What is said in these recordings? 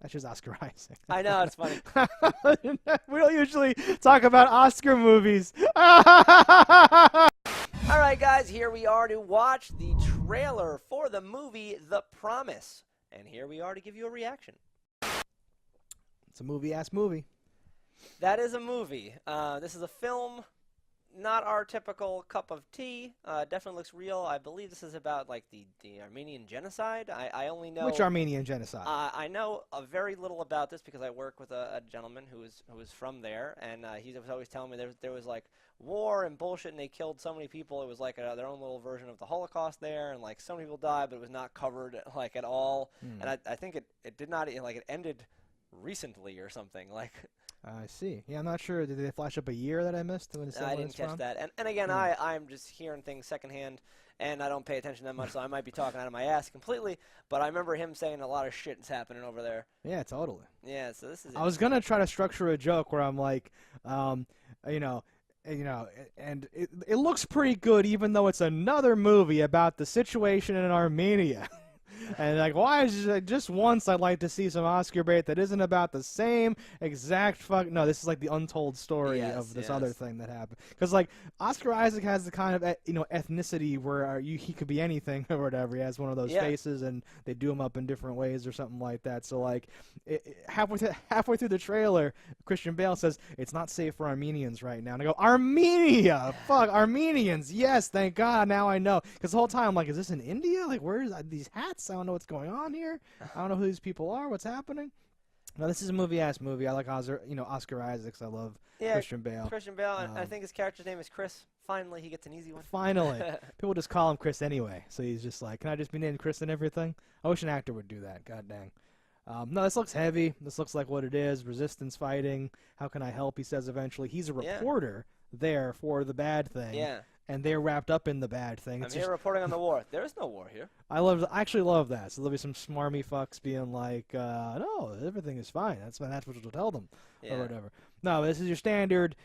That's just Oscar Isaac. I know, it's funny. We don't usually talk about Oscar movies. All right, guys, here we are to watch the trailer for the movie The Promise. And here we are to give you a reaction. It's a movie-ass movie. That is a movie. This is a film, not our typical cup of tea. Definitely looks real. I believe this is about like the Armenian genocide. I only know Which Armenian genocide? I know very little about this because I work with a gentleman who was from there, and he was always telling me there was like war and bullshit, and they killed so many people. It was like their own little version of the Holocaust there, and like so many people died, but it was not covered like at all. And I think it did not like it ended recently or something like. I see. Yeah, I'm not sure. Did they flash up a year that I missed? When I didn't catch that. And again, I'm just hearing things secondhand, and I don't pay attention that much, so I might be talking out of my ass completely. But I remember him saying a lot of shit is happening over there. Yeah, totally. Yeah, so this is. I was gonna try to structure a joke where I'm like, and it looks pretty good, even though it's another movie about the situation in Armenia. And like, why is just once I'd like to see some Oscar bait that isn't about the same exact fuck. No, this is like the untold story of this other thing that happened. Because like Oscar Isaac has the kind of ethnicity where he could be anything or whatever. He has one of those faces, and they do him up in different ways or something like that. So like, halfway through the trailer, Christian Bale says it's not safe for Armenians right now, and I go, Armenia, fuck Armenians, yes, thank God, now I know. Because the whole time I'm like, is this in India? Like, where is these hats? I don't know what's going on here. I don't know who these people are. What's happening? No, this is a movie-ass movie. I like Oscar Isaacs. I love Christian Bale. Christian Bale, and I think his character's name is Chris. Finally, he gets an easy one. Finally. People just call him Chris anyway. So he's just like, can I just be named Chris and everything? I wish an actor would do that. God dang. No, this looks heavy. This looks like what it is. Resistance fighting. How can I help? He says eventually. He's a reporter there for the bad thing. Yeah. And they're wrapped up in the bad thing. I'm here reporting on the war. There is no war here. I actually love that. So there'll be some smarmy fucks being like, no, everything is fine. That's what we'll tell them or whatever. No, this is your standard,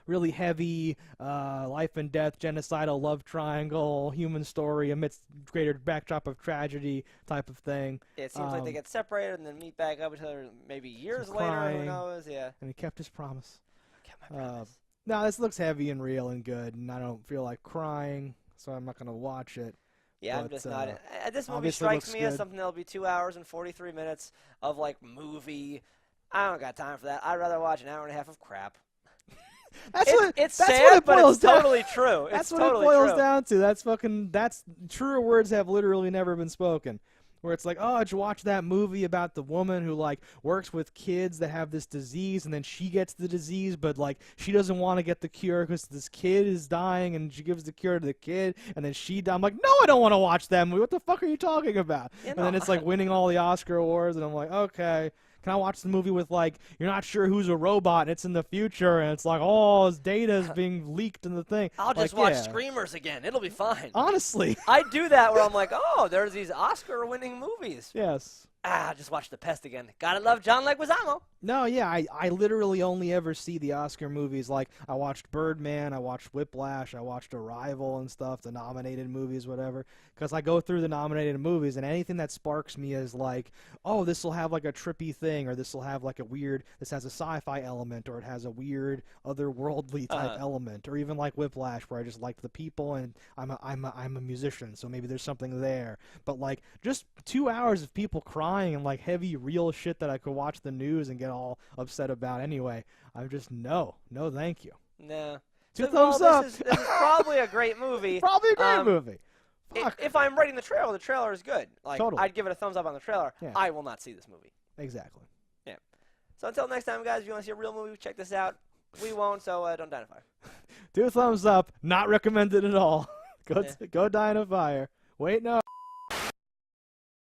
really heavy, life and death, genocidal love triangle, human story amidst greater backdrop of tragedy type of thing. It seems like they get separated and then meet back up with each other maybe years later. Who knows? Yeah. And he kept his promise. I kept my promise. No, this looks heavy and real and good, and I don't feel like crying, so I'm not going to watch it. Yeah, but, I'm just not. This movie strikes me as something that'll be 2 hours and 43 minutes of, like, movie. I don't got time for that. I'd rather watch an hour and a half of crap. It's sad, but it's totally true. That's what it boils down to. That's truer words have literally never been spoken. Where it's like, oh, did you watch that movie about the woman who, like, works with kids that have this disease, and then she gets the disease, but, like, she doesn't want to get the cure because this kid is dying, and she gives the cure to the kid, and then she dies. I'm like, no, I don't want to watch that movie. What the fuck are you talking about? And then it's, like, winning all the Oscar awards, and I'm like, okay. Can I watch the movie with, like, you're not sure who's a robot, and it's in the future, and it's like, oh, his data is being leaked in the thing. I'll just watch Screamers again. It'll be fine. Honestly. I do that where I'm like, oh, there's these Oscar-winning movies. Yes. Just watch The Pest again. Gotta love John Leguizamo. No, yeah, I literally only ever see the Oscar movies. Like, I watched Birdman, I watched Whiplash, I watched Arrival and stuff, the nominated movies, whatever. Because I go through the nominated movies, and anything that sparks me is like, oh, this will have like a trippy thing, or this will have like this has a sci-fi element, or it has a weird otherworldly type element, or even like Whiplash, where I just liked the people, and I'm a musician, so maybe there's something there. But like, just 2 hours of people crying and like heavy real shit that I could watch the news and get all upset about anyway. I'm just no thank you. No. Two thumbs up. This is probably a great movie. Probably a great movie. If I'm rating the trailer is good. Like, totally. I'd give it a thumbs up on the trailer. Yeah. I will not see this movie. Exactly. Yeah. So until next time, guys, if you want to see a real movie, check this out. We won't, so don't die in a fire. 2 thumbs up. Not recommended at all. Go die in a fire. Wait, no.